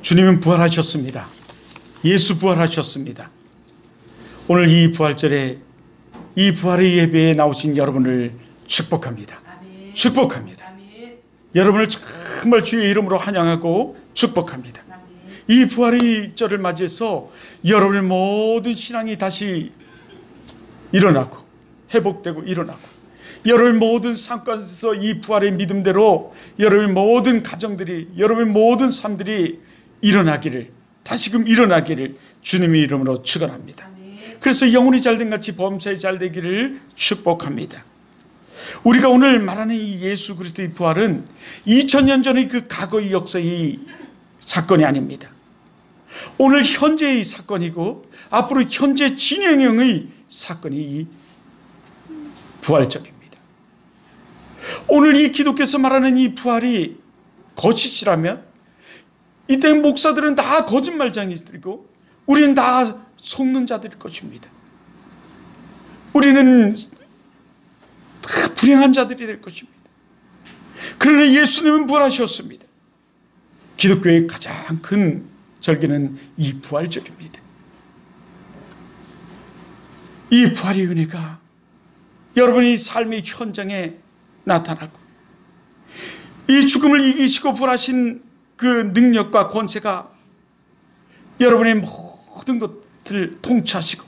주님은 부활하셨습니다. 예수 부활하셨습니다. 오늘 이 부활절에 이 부활의 예배에 나오신 여러분을 축복합니다. 아멘. 축복합니다. 아멘. 여러분을 정말 주의 이름으로 환영하고 축복합니다. 아멘. 이 부활의 절을 맞이해서 여러분의 모든 신앙이 다시 일어나고 회복되고 일어나고, 여러분의 모든 상권에서 이 부활의 믿음대로 여러분의 모든 가정들이, 여러분의 모든 삶들이 일어나기를, 다시금 일어나기를 주님의 이름으로 축원합니다. 아멘. 그래서 영혼이 잘된 같이 범사에 잘되기를 축복합니다. 우리가 오늘 말하는 이 예수 그리스도의 부활은 2000년 전의 그 과거의 역사의 사건이 아닙니다. 오늘 현재의 사건이고 앞으로 현재 진행형의 사건이 이 부활절입니다. 오늘 이 기독교에서 말하는 이 부활이 거짓이라면 이때 목사들은 다 거짓말쟁이들이고 우리는 다 속는 자들일 것입니다. 우리는 다 불행한 자들이 될 것입니다. 그러나 예수님은 부활하셨습니다. 기독교의 가장 큰 절기는 이 부활절입니다. 이 부활의 은혜가 여러분의 삶의 현장에 나타나고, 이 죽음을 이기시고 부활하신 그 능력과 권세가 여러분의 모든 것들을 통치하시고,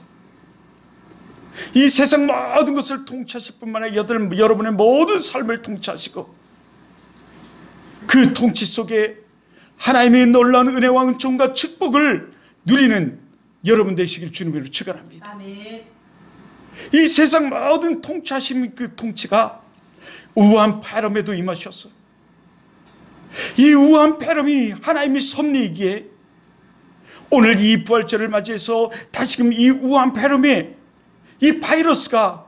이 세상 모든 것을 통치하실 뿐만 아니라 여러분의 모든 삶을 통치하시고, 그 통치 속에 하나님의 놀라운 은혜와 은총과 축복을 누리는 여러분 되시길 주님으로 축원합니다. 아멘. 이 세상 모든 통치하심, 그 통치가 우한 폐렴에도 임하셨어. 이 우한 폐렴이 하나님의 섭리이기에 오늘 이 부활절을 맞이해서 다시금 이 우한 폐렴에 이 바이러스가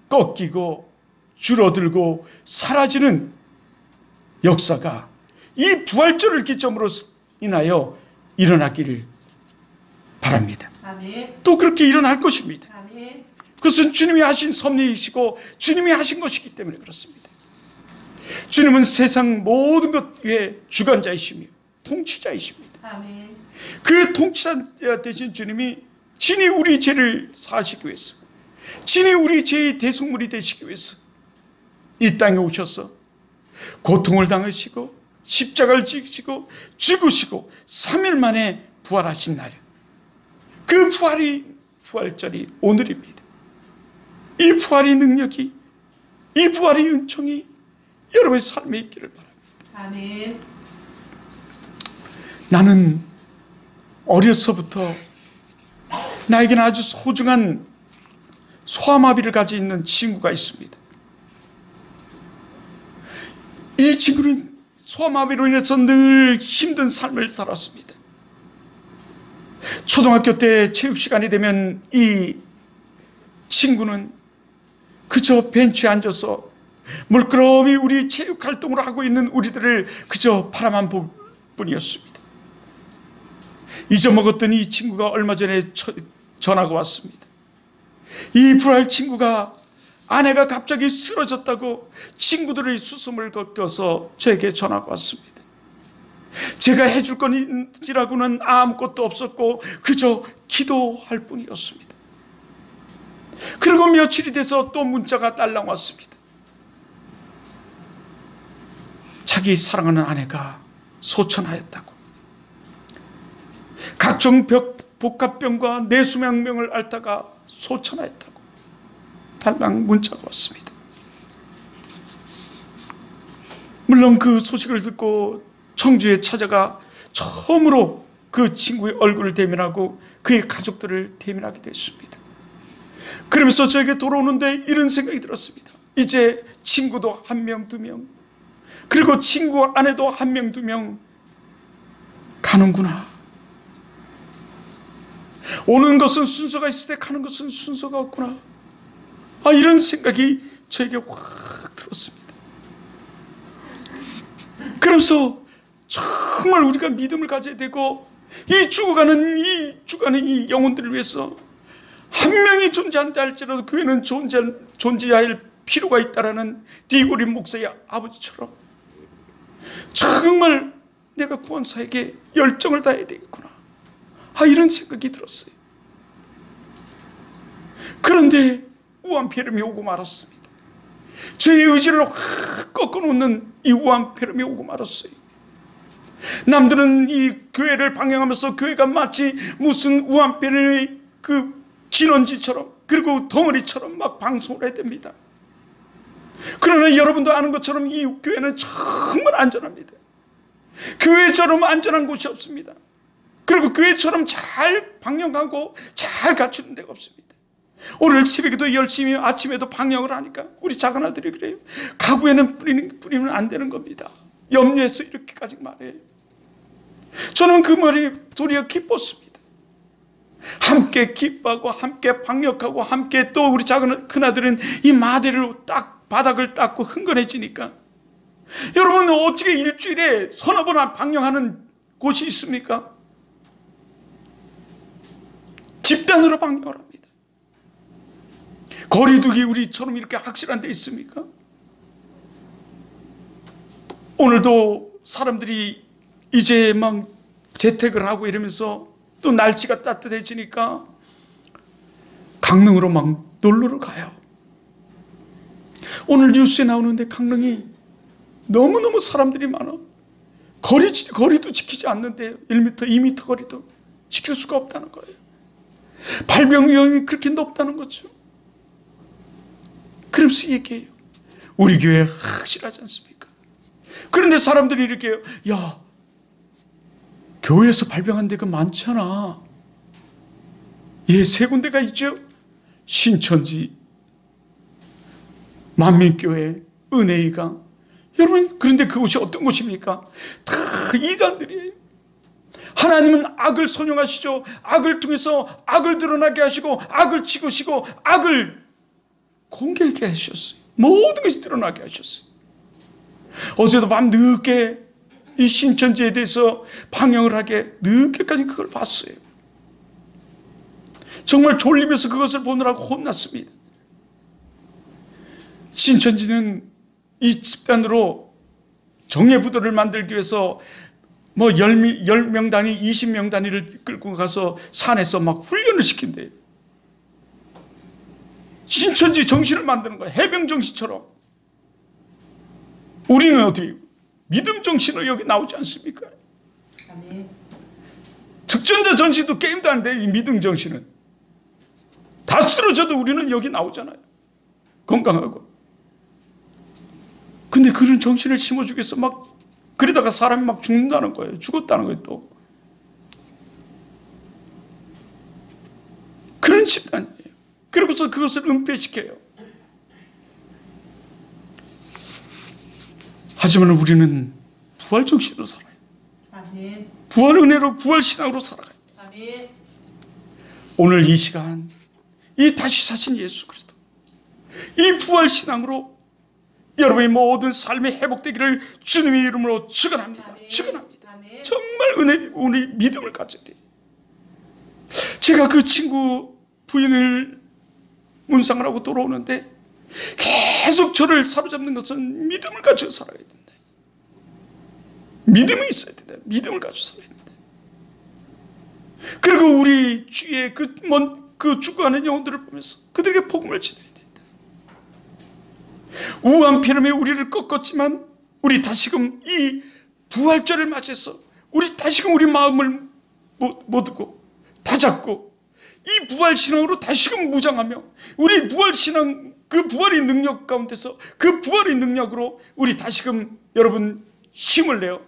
꺾이고 줄어들고 사라지는 역사가 이 부활절을 기점으로 인하여 일어나기를 바랍니다. 아멘. 또 그렇게 일어날 것입니다. 아멘. 그것은 주님이 하신 섭리이시고 주님이 하신 것이기 때문에 그렇습니다. 주님은 세상 모든 것 위에 주관자이시며 통치자이십니다. 아멘. 그 통치자 되신 주님이 친히 우리 죄를 사하시기 위해서, 친히 우리 죄의 대속물이 되시기 위해서 이 땅에 오셔서 고통을 당하시고 십자가를 지시고 죽으시고 3일 만에 부활하신 날, 그 부활절이 오늘입니다. 이 부활의 능력이, 이 부활의 은총이 여러분의 삶에 있기를 바랍니다. 아멘. 나는 어려서부터 나에게는 아주 소중한 소아마비를 가지고 있는 친구가 있습니다. 이 친구는 소아마비로 인해서 늘 힘든 삶을 살았습니다. 초등학교 때 체육 시간이 되면 이 친구는 그저 벤치에 앉아서 물끄러미 우리 체육 활동을 하고 있는 우리들을 그저 바라만 볼 뿐이었습니다. 잊어먹었던 이 친구가 얼마 전에 전화가 왔습니다. 이 불알 친구가 아내가 갑자기 쓰러졌다고 친구들의 수습을 거껴서 저에게 전화가 왔습니다. 제가 해줄 건지라고는 아무것도 없었고 그저 기도할 뿐이었습니다. 그리고 며칠이 돼서 또 문자가 딸랑 왔습니다. 자기 사랑하는 아내가 소천하였다고, 각종 복합병과 뇌수명병을 앓다가 소천하였다고 달랑 문자가 왔습니다. 물론 그 소식을 듣고 청주에 찾아가 처음으로 그 친구의 얼굴을 대면하고 그의 가족들을 대면하게 됐습니다. 그러면서 저에게 돌아오는데 이런 생각이 들었습니다. 이제 친구도 1명, 2명, 그리고 친구 아내도 1명, 2명 가는구나. 오는 것은 순서가 있을 때 가는 것은 순서가 없구나. 이런 생각이 저에게 확 들었습니다. 그러면서 정말 우리가 믿음을 가져야 되고, 이 죽어가는 이 영혼들을 위해서 한 명이 존재한다 할지라도 교회는 존재해야 할 필요가 있다라는 디고린 목사의 아버지처럼 정말 내가 구원사에게 열정을 다해야 되겠구나. 이런 생각이 들었어요. 그런데 우한폐렴이 오고 말았습니다. 저의 의지를 확 꺾어놓는 이 우한폐렴이 오고 말았어요. 남들은 이 교회를 방향하면서 교회가 마치 무슨 우한폐렴의 그 진원지처럼, 그리고 덩어리처럼 막 방송을 해야 됩니다. 그러나 여러분도 아는 것처럼 이 교회는 정말 안전합니다. 교회처럼 안전한 곳이 없습니다. 그리고 교회처럼 잘 방역하고 잘 갖추는 데가 없습니다. 오늘 새벽에도 열심히 아침에도 방역을 하니까 우리 작은 아들이 그래요. 가구에는 뿌리면 안 되는 겁니다. 염려해서 이렇게까지 말해요. 저는 그 말이 도리어 기뻤습니다. 함께 기뻐하고 함께 방역하고 함께 또 우리 큰아들은 이 마대를 딱 바닥을 닦고 흥건해지니까, 여러분은 어떻게 일주일에 서너 번 방역하는 곳이 있습니까? 집단으로 방역을 합니다. 거리두기 우리처럼 이렇게 확실한 데 있습니까? 오늘도 사람들이 이제 막 재택을 하고 이러면서 또 날씨가 따뜻해지니까 강릉으로 막 놀러를 가요. 오늘 뉴스에 나오는데 강릉이 너무너무 사람들이 많아. 거리도 지키지 않는데요. 1m, 2m 거리도 지킬 수가 없다는 거예요. 발병 위험이 그렇게 높다는 거죠. 그러면서 얘기해요. 우리 교회 확실하지 않습니까? 그런데 사람들이 이렇게 해요. 야, 교회에서 발병한 데가 많잖아. 예, 세 군데가 있죠. 신천지, 만민교회, 은혜이가. 여러분, 그런데 그곳이 어떤 곳입니까? 다 이단들이에요. 하나님은 악을 선용하시죠. 악을 통해서 악을 드러나게 하시고 악을 치우시고 악을 공개하게 하셨어요. 모든 것이 드러나게 하셨어요. 어제도 밤 늦게 이 신천지에 대해서 방영을 하게 늦게까지 그걸 봤어요. 정말 졸리면서 그것을 보느라고 혼났습니다. 신천지는 이 집단으로 정예부도를 만들기 위해서 뭐 10명 단위, 20명 단위를 끌고 가서 산에서 막 훈련을 시킨대요. 신천지 정신을 만드는 거예요. 해병 정신처럼. 우리는 어떻게 믿음 정신으로 여기 나오지 않습니까? 아멘. 특전자 정신도 게임도 안 돼. 이 믿음 정신은 다 쓰러져도 우리는 여기 나오잖아요. 건강하고. 근데 그런 정신을 심어주기 위해서 막 그러다가 사람이 막 죽는다는 거예요. 죽었다는 거예요. 또 그런 집단이에요. 그러고서 그것을 은폐시켜요. 하지만 우리는 부활 정신으로 살아요. 아멘. 부활 은혜로, 부활 신앙으로 살아가요. 아멘. 오늘 이 시간, 이 다시 사신 예수 그리스도, 이 부활 신앙으로 여러분의 모든 삶이 회복되기를 주님의 이름으로 축원합니다. 축원합니다. 정말 은혜이고 우리 믿음을 가져야 돼요. 제가 그 친구 부인을 문상을 하고 돌아오는데 계속 저를 사로잡는 것은 믿음을 가지고 살아야 된다. 믿음이 있어야 된다. 믿음을 가지고 살아야 된다. 그리고 우리 주위에 그 죽어가는 영혼들을 보면서 그들에게 복음을 전해야 된다. 우한폐렴에 우리를 꺾었지만 우리 다시금 이 부활절을 맞이해서 우리 다시금 우리 마음을 모두고 다잡고 이 부활신앙으로 다시금 무장하며 우리 부활신앙 그 부활의 능력 가운데서 그 부활의 능력으로 우리 다시금 여러분 힘을 내어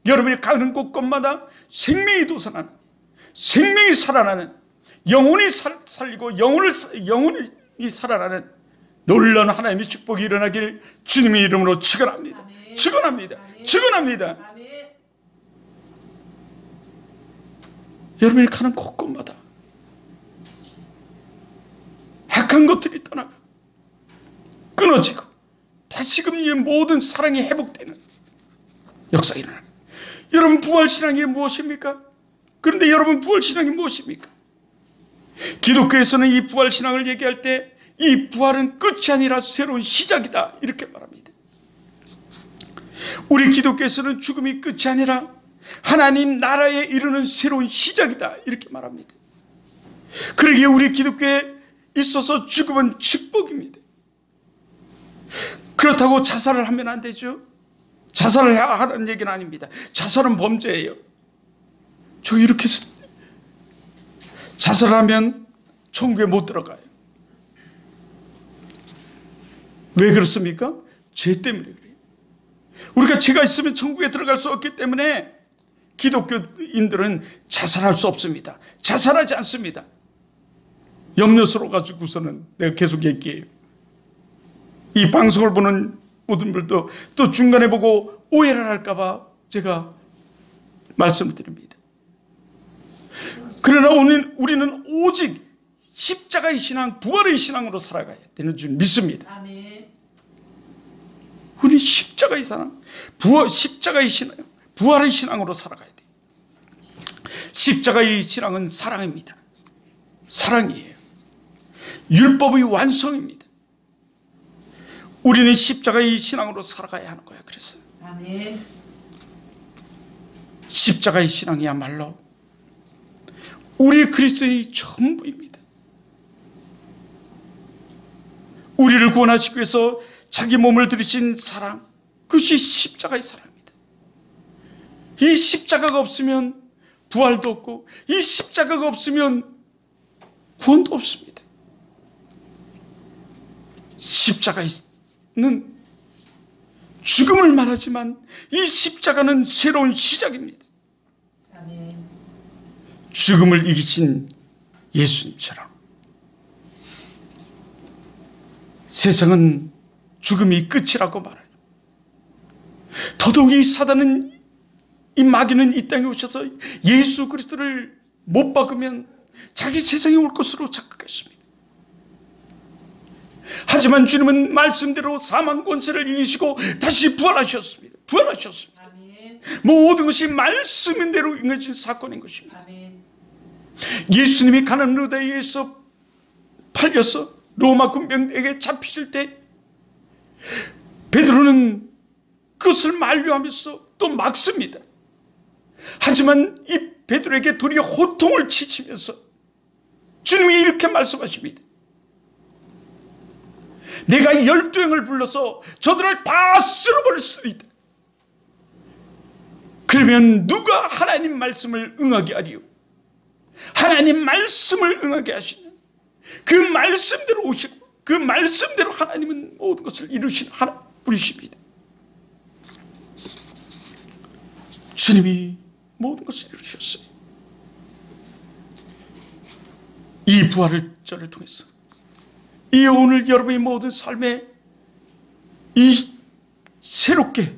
여러분이 가는 곳곳마다 생명이 돋아나는, 생명이 살아나는, 영혼이 살리고 영혼이 살아나는 놀라운 하나님의 축복이 일어나길 주님의 이름으로 축원합니다. 아멘. 축원합니다. 아멘. 축원합니다. 아멘. 여러분이 가는 곳곳마다 악한 것들이 떠나고 끊어지고 다시금 이 모든 사랑이 회복되는 역사가 일어나요. 여러분 부활신앙이 무엇입니까? 그런데 여러분 부활신앙이 무엇입니까? 기독교에서는 이 부활신앙을 얘기할 때 이 부활은 끝이 아니라 새로운 시작이다 이렇게 말합니다. 우리 기독교에서는 죽음이 끝이 아니라 하나님 나라에 이르는 새로운 시작이다, 이렇게 말합니다. 그러기에 우리 기독교에 있어서 죽음은 축복입니다. 그렇다고 자살을 하면 안 되죠. 자살을 하라는 얘기는 아닙니다. 자살은 범죄예요. 저 이렇게 자살하면 천국에 못 들어가요. 왜 그렇습니까? 죄 때문에 그래요. 우리가 죄가 있으면 천국에 들어갈 수 없기 때문에 기독교인들은 자살할 수 없습니다. 자살하지 않습니다. 염려스러워 가지고서는 내가 계속 얘기해요. 이 방송을 보는 모든 분들도 또 중간에 보고 오해를 할까 봐 제가 말씀을 드립니다. 그러나 오늘 우리는 오직 십자가의 신앙, 부활의 신앙으로 살아가야 되는 줄 믿습니다. 아멘. 우리 십자가의 신앙, 십자가의 신앙, 부활의 신앙으로 살아가야 돼요. 십자가의 신앙은 사랑입니다. 사랑이에요. 율법의 완성입니다. 우리는 십자가의 신앙으로 살아가야 하는 거예요. 그래서 아멘. 십자가의 신앙이야말로 우리 그리스도의 전부입니다. 우리를 구원하시기 위해서 자기 몸을 들이신 사랑, 그것이 십자가의 사랑입니다. 이 십자가가 없으면 부활도 없고, 이 십자가가 없으면 구원도 없습니다. 십자가는 죽음을 말하지만 이 십자가는 새로운 시작입니다. 아멘. 죽음을 이기신 예수님처럼 세상은 죽음이 끝이라고 말해요. 더더욱이 사단은, 이 마귀는 이 땅에 오셔서 예수 그리스도를 못 박으면 자기 세상에 올 것으로 착각했습니다. 하지만 주님은 말씀대로 사망 권세를 이기시고 다시 부활하셨습니다. 부활하셨습니다. 아멘. 모든 것이 말씀대로 이루어진 사건인 것입니다. 아멘. 예수님이 가나안 유다에서 팔려서 로마 군병에게 잡히실 때 베드로는 그것을 만류하면서 또 막습니다. 하지만 이 베드로에게 도리어 호통을 치시면서 주님이 이렇게 말씀하십니다. 내가 12형을 불러서 저들을 다 쓸어버릴 수도 있다. 그러면 누가 하나님 말씀을 응하게 하리요? 하나님 말씀을 응하게 하시는 그 말씀대로 오시고 그 말씀대로 하나님은 모든 것을 이루신 하나님이십니다. 주님이 모든 것을 이루셨어요. 이 부활을 저를 통해서 이 오늘 여러분의 모든 삶에 이 새롭게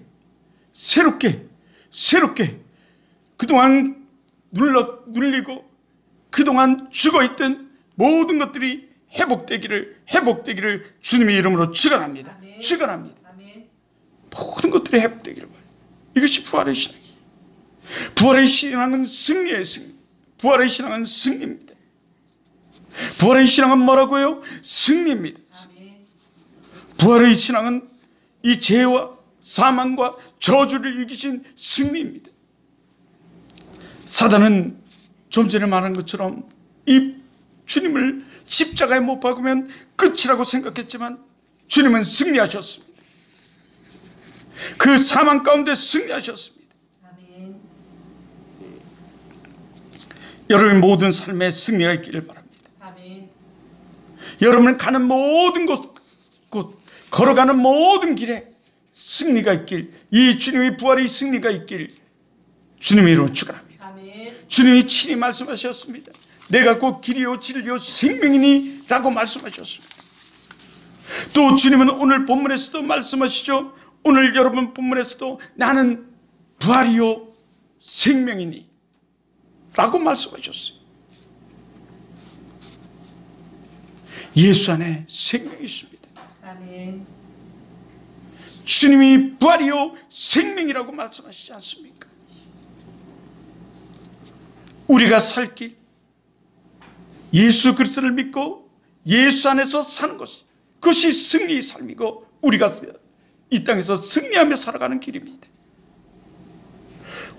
그동안 눌리고 그동안 죽어있던 모든 것들이 회복되기를 주님의 이름으로 축원합니다. 아멘. 축원합니다. 아멘. 모든 것들이 회복되기를 바랍니다. 이것이 부활의 신앙이에요. 부활의 신앙은 승리의 승리. 부활의 신앙은 승리입니다. 부활의 신앙은 뭐라고요? 승리입니다. 아멘. 부활의 신앙은 이 죄와 사망과 저주를 이기신 승리입니다. 사단은 좀 전에 말한 것처럼 이 주님을 십자가에 못 박으면 끝이라고 생각했지만 주님은 승리하셨습니다. 그 사망 가운데 승리하셨습니다. 아멘. 여러분의 모든 삶에 승리가 있기를 바랍니다. 아멘. 여러분은 가는 모든 곳, 걸어가는 모든 길에 승리가 있길, 이 주님의 부활의 승리가 있길 주님의 이름으로 축원합니다. 아멘. 주님이 친히 말씀하셨습니다. 내가 곧 길이요 진리요 생명이니 라고 말씀하셨습니다. 또 주님은 오늘 본문에서도 말씀하시죠. 오늘 여러분 본문에서도 나는 부활이요 생명이니 라고 말씀하셨어요. 예수 안에 생명이 있습니다. 아멘. 주님이 부활이요 생명이라고 말씀하시지 않습니까? 우리가 살 길, 예수 그리스도를 믿고 예수 안에서 사는 것, 그것이 승리의 삶이고 우리가 이 땅에서 승리하며 살아가는 길입니다.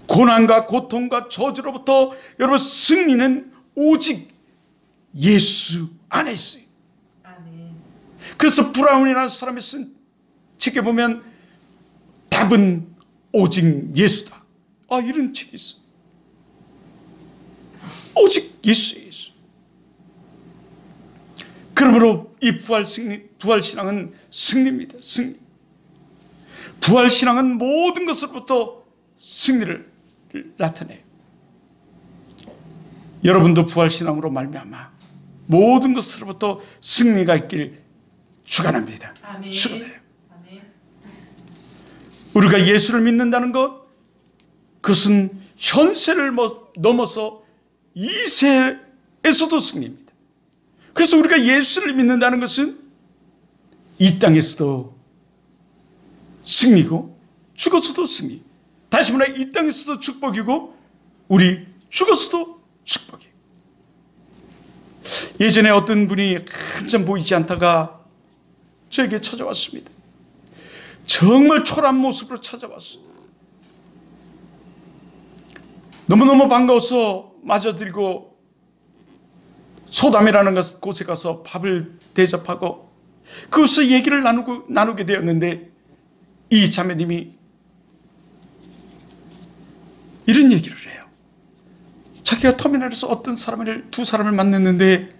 고난과 고통과 저주로부터 여러분 승리는 오직 예수 안에 있어요. 아멘. 그래서 브라운이라는 사람이 쓴 책에 보면 답은 오직 예수다. 이런 책이 있어. 오직 예수예요. 예수. 그러므로 이 부활신앙은 승리입니다. 승리. 부활신앙은 모든 것으로부터 승리를 나타내요. 여러분도 부활신앙으로 말미암아 모든 것으로부터 승리가 있길 축원합니다. 아멘. 축원해요. 아멘. 우리가 예수를 믿는다는 것, 그것은 현세를 넘어서 이세에서도 승리입니다. 그래서 우리가 예수를 믿는다는 것은 이 땅에서도 승리고 죽어서도 승리. 다시 말해 이 땅에서도 축복이고 우리 죽어서도 축복이에요. 예전에 어떤 분이 한참 보이지 않다가 저에게 찾아왔습니다. 정말 초라한 모습으로 찾아왔어요. 너무너무 반가워서 맞아드리고 소담이라는 곳에 가서 밥을 대접하고 그것을 얘기를 나누게 되었는데 이 자매님이 이런 얘기를 해요. 자기가 터미널에서 어떤 두 사람을 만났는데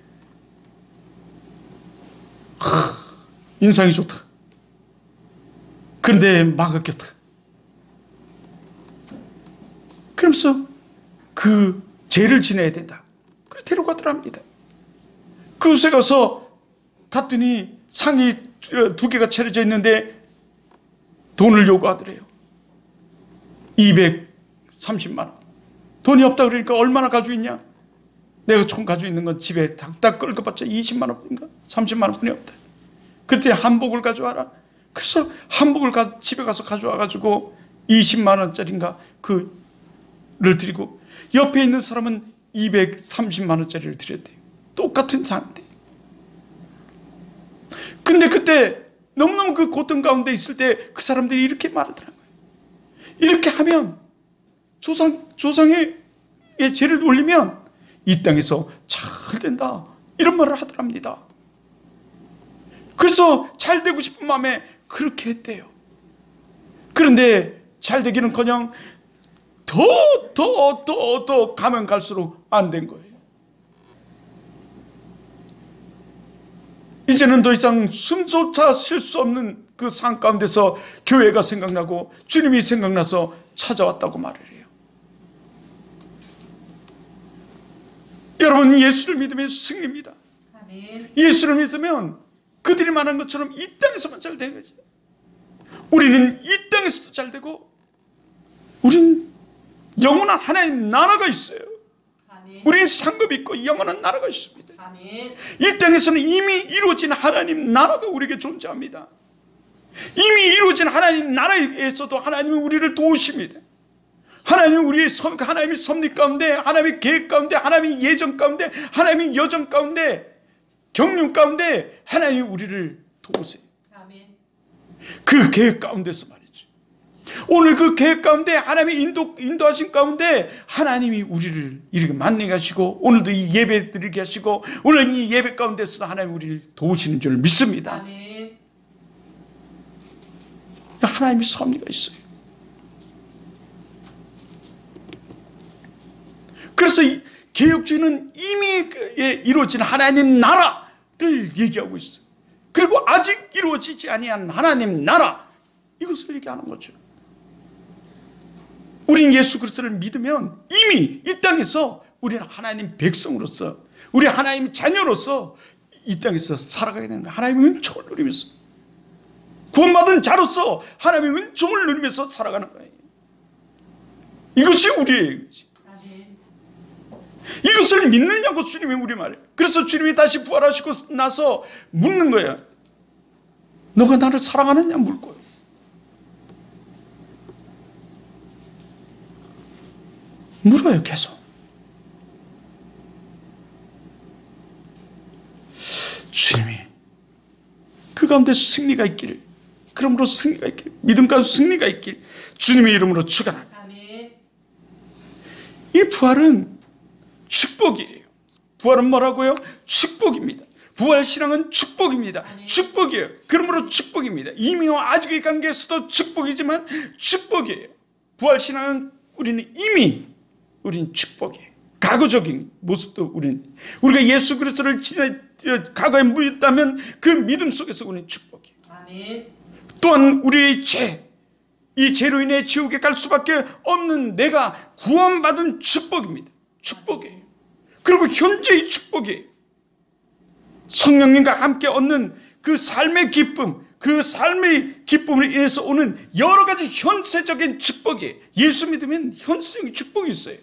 인상이 좋다. 그런데 막았겠다. 그러면서 그 죄를 지내야 된다. 그래서 데려가더랍니다. 그곳에 가서 갔더니 상이 2개가 차려져 있는데 돈을 요구하더래요. 230만 원. 돈이 없다 그러니까 얼마나 가지고 있냐? 내가 총 가지고 있는 건 집에 닭 끓여봤자 20만 원뿐인가? 30만 원뿐이 없다. 그랬더니 한복을 가져와라. 그래서 한복을 집에 가서 가져와가지고 20만 원짜리인가 그를 드리고 옆에 있는 사람은 230만 원짜리를 드렸대요. 똑같은 상인데. 근데 그때 너무너무 그 고통 가운데 있을 때 그 사람들이 이렇게 말하더라고요. 이렇게 하면 조상의 죄를 올리면 이 땅에서 잘 된다. 이런 말을 하더랍니다. 그래서 잘 되고 싶은 마음에 그렇게 했대요. 그런데 잘 되기는커녕 더 가면 갈수록 안 된 거예요. 이제는 더 이상 숨조차 쉴 수 없는 그 상 가운데서 교회가 생각나고 주님이 생각나서 찾아왔다고 말을 해요. 여러분, 예수를 믿으면 승리입니다. 아멘. 예수를 믿으면 그들이 말한 것처럼 이 땅에서만 잘 되는 거죠. 우리는 이 땅에서도 잘 되고 우린 영원한 하나님 나라가 있어요. 아멘. 우리는 상급이 있고 영원한 나라가 있습니다. 아멘. 이 땅에서는 이미 이루어진 하나님 나라가 우리에게 존재합니다. 이미 이루어진 하나님 나라에서도 하나님은 우리를 도우십니다. 하나님이 하나님의 섭리 가운데, 하나님의 계획 가운데, 하나님의 예정 가운데, 하나님의 여정 가운데, 경륜 가운데 하나님이 우리를 도우세요. 아멘. 그 계획 가운데서 말이죠. 오늘 그 계획 가운데 하나님의 인도하신 가운데 하나님이 우리를 이렇게 만나게 하시고 오늘도 이 예배 드리게 하시고 오늘 이 예배 가운데서도 하나님이 우리를 도우시는 줄 믿습니다. 아멘. 하나님의 섭리가 있어요. 그래서 이 개혁주의는 이미 이루어진 하나님 나라를 얘기하고 있어요. 그리고 아직 이루어지지 아니한 하나님 나라, 이것을 얘기하는 거죠. 우린 예수 그리스도를 믿으면 이미 이 땅에서 우리는 하나님 백성으로서, 우리 하나님 자녀로서 이 땅에서 살아가게 되는 거예요. 하나님의 은총을 누리면서, 구원받은 자로서 하나님의 은총을 누리면서 살아가는 거예요. 이것이 우리의 아멘. 이것을 믿느냐고 주님이 우리 말해요. 그래서 주님이 다시 부활하시고 나서 묻는 거예요. 너가 나를 사랑하느냐 물 거예요. 물어요 계속. 주님이 그 가운데 승리가 있기를, 그러므로 승리가 있길, 믿음 가운데 승리가 있길 주님의 이름으로 축원합니다. 아멘. 이 부활은 축복이에요. 부활은 뭐라고요? 축복입니다. 부활신앙은 축복입니다. 축복이에요. 그러므로 축복입니다. 이미와 아직의 관계에서도 축복이지만 축복이에요. 부활신앙은 우리는 우리는 축복이에요. 과거적인 모습도 우리가 예수 그리스도를 과거에 믿었다면 그 믿음 속에서 우리는 축복이에요. 아멘. 또한 우리의 이 죄로 인해 지옥에 갈 수밖에 없는 내가 구원받은 축복입니다. 축복이에요. 그리고 현재의 축복이에요. 성령님과 함께 얻는 그 삶의 기쁨, 그 삶의 기쁨으로 인해서 오는 여러 가지 현세적인 축복이에요. 예수 믿으면 현세적인 축복이 있어요.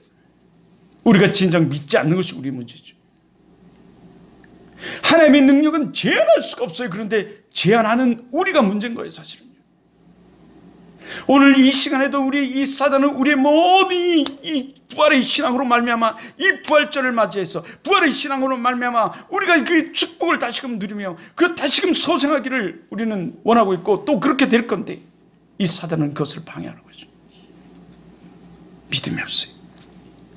우리가 진정 믿지 않는 것이 우리의 문제죠. 하나님의 능력은 제한할 수가 없어요. 그런데 제한하는 우리가 문제인 거예요, 사실은요. 오늘 이 시간에도 이 사단은 우리의 모든 이 부활의 신앙으로 말미암아 이 부활절을 맞이해서 부활의 신앙으로 말미암아 우리가 그 축복을 다시금 누리며 그 다시금 소생하기를 우리는 원하고 있고 또 그렇게 될 건데 이 사단은 그것을 방해하는 거죠. 믿음이 없어요.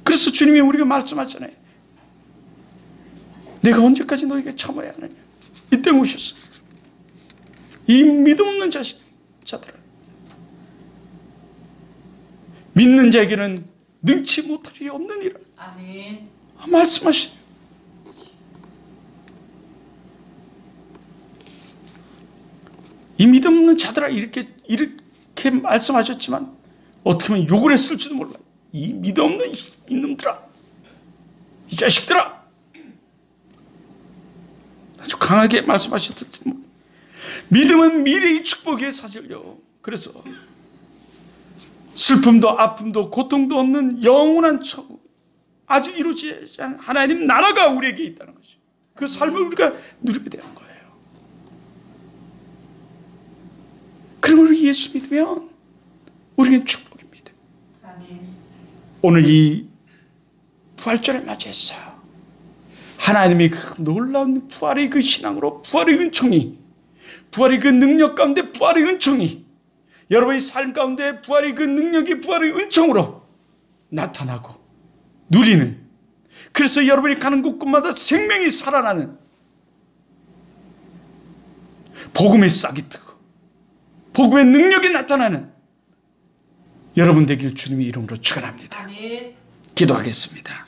그래서 주님이 우리가 말씀하잖아요. 내가 언제까지 너에게 참아야 하느냐. 이때 오셨어요. 이 믿음 없는 자들아, 믿는 자에게는 능치 못할 일이 없느니라. 아멘. 말씀하시네요. 이 믿음 없는 자들아 이렇게 말씀하셨지만 어떻게 보면 욕을 했을지도 몰라요. 이 믿음 없는 이놈들아, 이 자식들아, 아주 강하게 말씀하셨을 믿음은 미래의 축복의 사실요. 그래서 슬픔도 아픔도 고통도 없는 영원한 천국, 아직 이루어지지 않은 하나님 나라가 우리에게 있다는 거죠. 그 삶을 우리가 누리게 되는 거예요. 그러므로 예수 믿으면 우리는 축복입니다. 아멘. 오늘 이 부활절을 맞이해서 하나님의 그 놀라운 부활의 그 신앙으로 부활의 은총이, 부활의 그 능력 가운데 부활의 은총이 여러분의 삶 가운데 부활의 그 능력이 부활의 은총으로 나타나고 누리는, 그래서 여러분이 가는 곳곳마다 생명이 살아나는 복음의 싹이 트고 복음의 능력이 나타나는 여러분 되길 주님의 이름으로 축원합니다. 아멘. 기도하겠습니다.